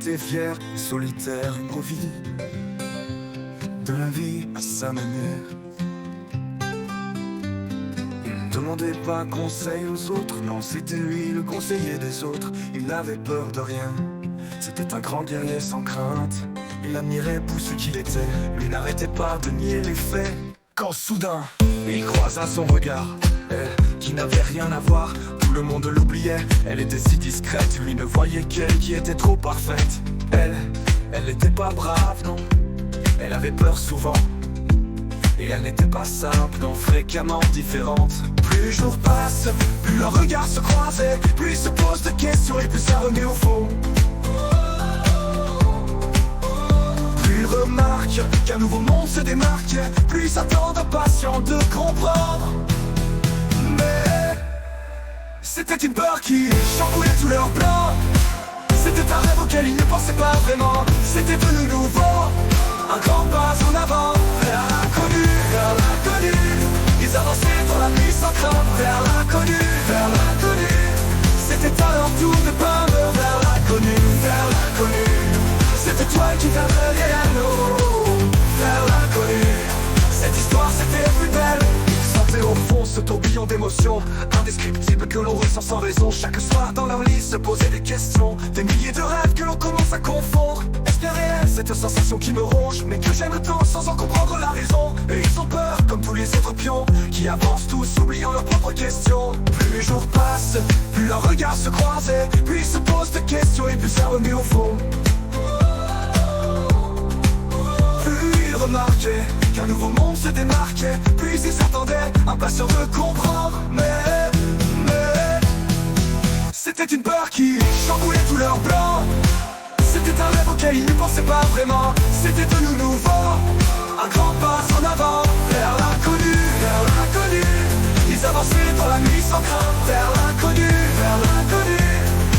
était fier et solitaire, une vie de la vie à sa manière. Il ne demandait pas conseil aux autres, non, c'était lui le conseiller des autres. Il n'avait peur de rien, c'était un grand guerrier sans crainte. Il admirait pour ce qu'il était, lui n'arrêtait pas de nier les faits. Quand soudain, il croisa son regard, elle qui n'avait rien à voir. Tout le monde l'oubliait, elle était si discrète, lui ne voyait qu'elle qui était trop parfaite. Elle n'était pas brave, non, elle avait peur souvent. Et elle n'était pas simple, non, fréquemment différente. Plus les jours passent, plus leurs regards se croisaient, plus ils se posent de questions et plus ça remet au fond. Plus ils remarquent qu'un nouveau monde se démarque, plus ils s'attendent impatients de comprendre. Mais c'était une peur qui chamboulait tous leurs plans. C'était un rêve auquel ils ne pensaient pas vraiment. C'était devenu nouveau, un grand pas en avant, vers l'inconnu, vers l'inconnu. Ils avançaient dans la nuit sans crainte, vers l'inconnu, vers l'inconnu. C'était à leur tour de peindre vers l'inconnu, vers l'inconnu. C'était toi qui viendrais derrière nous, vers l'inconnu. Cette histoire c'était plus belle. Ils sentaient au fond ce tourbillon d'émotions indescriptibles que l'on ressent sans raison. Chaque soir dans leur lit se posaient des questions, des milliers de rêves que l'on commence à confondre. Est-ce bien réel cette sensation qui me ronge, mais que j'aime tant sans en comprendre la raison? Et ils ont peur comme tous les autres pions qui avancent tous oubliant leurs propres questions. Plus les jours passent, plus leurs regards se croisent, puis ils se posent des questions et plus ça remet au fond. Plus ils remarquaient qu'un nouveau monde se démarquait, puis ils s'attendaient, impatients de comprendre. Mais c'était une peur qui chamboulait tous leurs plans. C'était un rêve auquel ils ne pensaient pas vraiment. C'était de nouveau, un grand pas en avant, vers l'inconnu, vers l'inconnu. Ils avançaient dans la nuit sans crainte, vers l'inconnu, vers l'inconnu.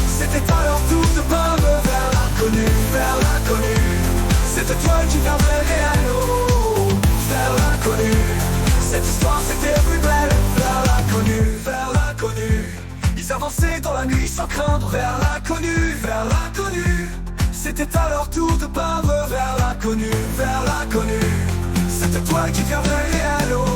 C'était à leur tour de peindre vers l'inconnu, vers l'inconnu. C'était toi qui viendrais derrière nous, vers l'inconnu. Cette histoire c'était plus belle, vers l'inconnu, vers l'inconnu. Ils avançaient dans la nuit sans craindre, vers l'inconnu, vers l'inconnu. C'était à leur tour de peindre vers l'inconnu, vers l'inconnu. C'était toi qui viendrais derrière nous.